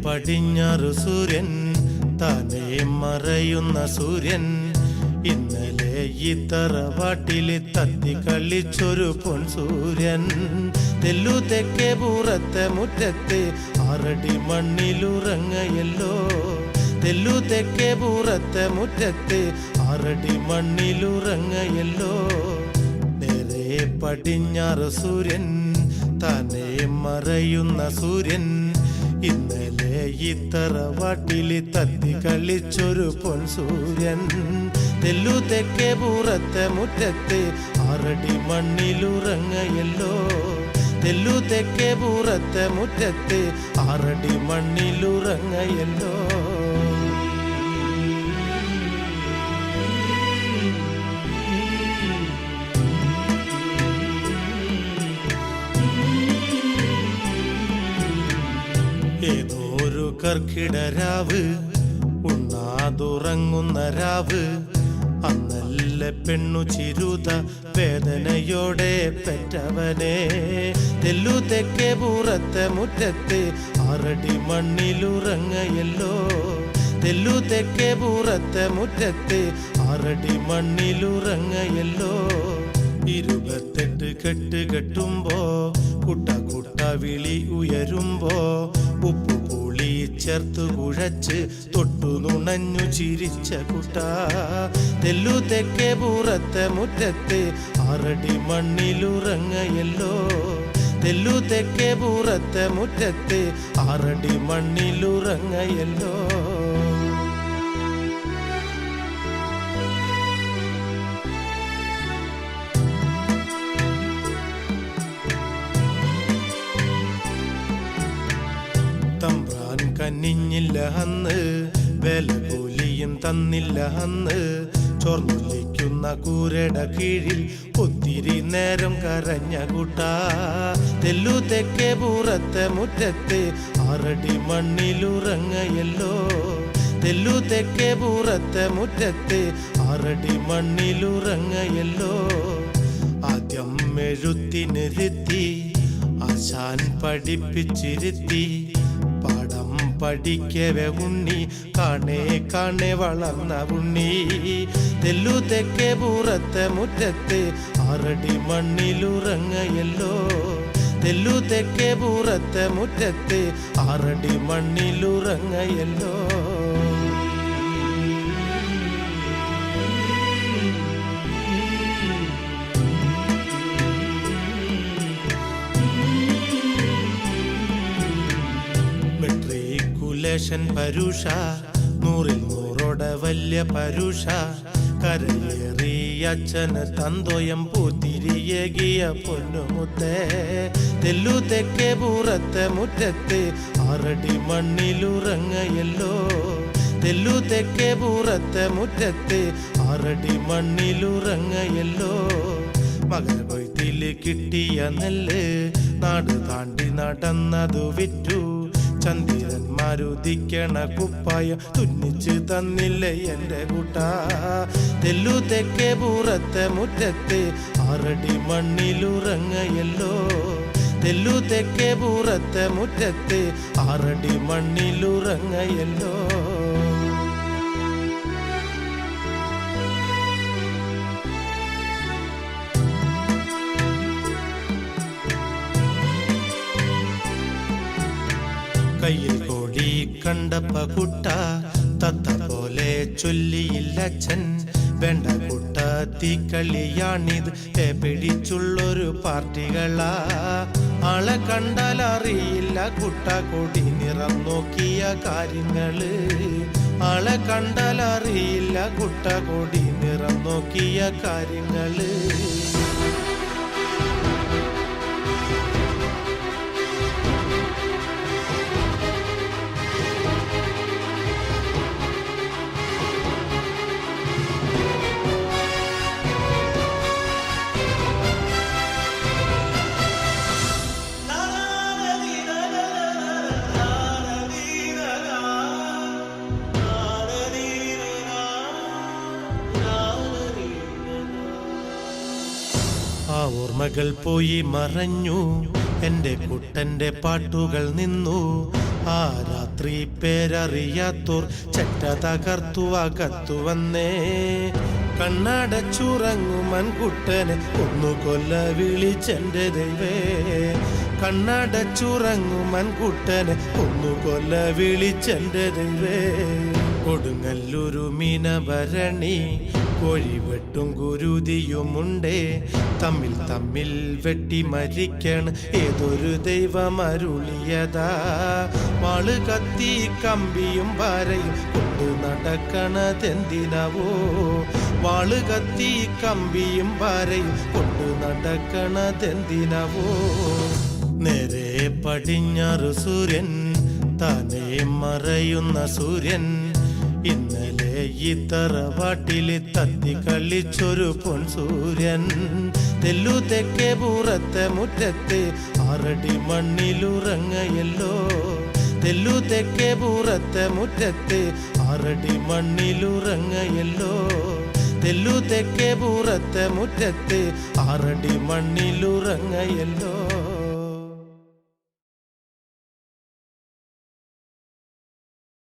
പടിഞ്ഞാറ് സൂര്യൻ താനേ മറയുന്ന സൂര്യൻ ഇന്നലെ ഈ തറവാട്ടില് തത്തി കളിച്ചൊരു പൊൻസൂര്യൻ തെല്ലു തെക്കേ പൂറത്തെ മുറ്റത്ത് 6 അടി മണ്ണിലുറങ്ങയല്ലോ തെല്ലു തെക്കേ പൂറത്തെ മുറ്റത്ത് 6 അടി മണ്ണിലുറങ്ങയല്ലോ നേരെ പടിഞ്ഞാറ് സൂര്യൻ താനേ മറയുന്ന സൂര്യൻ ഇന്നലെ ഈ തറവാട്ടില് തത്തി കളിച്ചൊരു പൊൻസൂര്യൻ തെല്ലു തെക്കേ പൂറത്തെ മുറ്റത്ത് 6 അടി മണ്ണിലുറങ്ങയല്ലോ തെല്ലു തെക്കേ പൂറത്തെ മുറ്റത്ത് 6 അടി മണ്ണിലുറങ്ങയല്ലോ ഏതോരു കർക്കിടരാവ് ഉണ്ണാതുറങ്ങുന്ന രാവ് അന്നല്ല പെണ്ണു ചിരുത വേദനയോടെ പെറ്റവനെ തെല്ലു തെക്കേ പൂറത്തെ മുറ്റത്ത് 6 അടി മണ്ണിലുറങ്ങയല്ലോ തെല്ലു തെക്കേ പൂറത്തെ മുറ്റത്ത് 6 അടി മണ്ണിലുറങ്ങയല്ലോ 28 കെട്ട് കെട്ടുമ്പോ കുട്ട കുട്ട വിളി ഉയരുമ്പോ ഉപ്പു പുളി ചേർത്തു കുഴച്ച് തൊട്ടു നുണഞ്ഞു ചിരിച്ച കുട്ട തെല്ലു തെക്കേ പൂറത്തെ മുറ്റത്ത് 6 അടി മണ്ണിലുറങ്ങയല്ലോ തെല്ലു തെക്കേ പൂറത്തെ മുറ്റത്ത് 6 അടി മണ്ണിലുറങ്ങയല്ലോ തമ്പ്രാൻ കനിഞ്ഞില്ല അന്ന് വില കൂലിയും തന്നില്ല അന്ന് ചോർന്നൊലിക്കുന്ന കൂരട കീഴിൽ ഒത്തിരി നേരം കരഞ്ഞ കൂട്ട തെല്ലു തെക്കേ പൂറത്തെ മുറ്റത്ത് 6 അടി മണ്ണിലുറങ്ങയല്ലോ തെല്ലു തെക്കേ പൂറത്തെ മുറ്റത്ത് 6 അടി മണ്ണിലുറങ്ങയല്ലോ ആദ്യം എഴുത്തിനിരുത്തി ആശാൻ പഠിപ്പിച്ചിരുത്തി പാഠം പഠിക്കവേ ഉണ്ണി കാണേ കാണേ വളർന്ന ഉണ്ണി തെല്ലു തെക്കേ പൂറത്തെ മുറ്റത്ത് 6 അടി മണ്ണിലുറങ്ങയല്ലോ തെല്ലു തെക്കേ പൂറത്തെ മുറ്റത്ത് 6 അടി മണ്ണിലുറങ്ങയല്ലോ പരുഷ 100ൽ 100 വല്യ പരുഷ കരയേറി അച്ഛന് തന്തോയം പൂത്തിരിയേകിയ പൊന്നുമുത്തേ തെല്ലു തെക്കേ പൂറത്തെ മുറ്റത്ത് 6 അടി മണ്ണിലുറങ്ങയല്ലോ തെല്ലു തെക്കേ പൂറത്തെ മുറ്റത്ത് 6 അടി മണ്ണിലുറങ്ങയല്ലോ മകരകൊയ്ത്തില് കിട്ടിയ നെല്ല് നാട് താണ്ടി നടന്നതു വിറ്റു ചന്ദിരന്മാരുദിക്കണ കുപ്പായ തുന്നിച്ച് തന്നില്ലേ എന്റെ കൂട്ട തെല്ലു തെക്കേ പൂറത്തെ മുറ്റത്ത് 6 അടി മണ്ണിലുറങ്ങയല്ലോ തെല്ലു തെക്കേ പൂറത്തെ മുറ്റത്ത് 6 അടി മണ്ണിലുറങ്ങയല്ലോ കയ്യിൽ കോടി കണ്ടപ്പ കുട്ട തത്ത പോലെ ചൊല്ലിയില്ലച്ഛൻ വേണ്ട കുട്ട തീക്കളിയാണിത് പിടിച്ചുള്ളൊരു പാർട്ടികളാ ആളെ കണ്ടാൽ അറിയില്ല കുട്ട കൊടി നിറം നോക്കിയ കാര്യങ്ങള് ആളെ കണ്ടാൽ അറിയില്ല കുട്ട കൊടി നിറം നോക്കിയ കാര്യങ്ങള് ആ ഓർമ്മകൾ പോയി മറഞ്ഞു എൻ്റെ കുട്ടൻ്റെ പാട്ടുകൾ നിന്നു ആ രാത്രി പേരറിയാത്തോർ ചെറ്റ തകർത്തു അകത്തു വന്നേ. കണ്ണടച്ചുറങ്ങുമൻ കുട്ടനെ ഒന്നു കൊല്ല വിളിച്ചെന്റെ ദൈവേ. കണ്ണടച്ചുറങ്ങുമൻ കുട്ടനെ ഒന്നു കൊല്ല വിളിച്ചെന്റെ ദൈവേ. കൊടുങ്ങല്ലൊരു മീനഭരണി കോഴിവെട്ടും കുരുതിയുമുണ്ടേ. തമ്മിൽ തമ്മിൽ വെട്ടി മരിക്കണ് ഏതൊരു ദൈവം അരുളിയതാ. വാള് കത്തി കമ്പിയും പാരയും കൊണ്ടു നടക്കണതെന്തിനവോ. വാള് കത്തി കമ്പിയും പാരയും കൊണ്ടു നടക്കണതെന്തിനവോ. നേരെ പടിഞ്ഞാറ് സൂര്യൻ താനേ മറയുന്ന സൂര്യൻ. ഇന്നലെ ഈ തറവാട്ടില് തത്തി കളിച്ചൊരു പൊൻസൂര്യൻ. തെല്ലു തെക്കേ പൂറത്തെ മുറ്റത്ത് 6 അടി മണ്ണിലുറങ്ങയല്ലോ. തെല്ലു തെക്കേ പൂറത്തെ മുറ്റത്ത് 6 അടി മണ്ണിലുറങ്ങയല്ലോ. തെല്ലു തെക്കേ പൂറത്തെ മുറ്റത്ത് 6 അടി മണ്ണിലുറങ്ങയല്ലോ.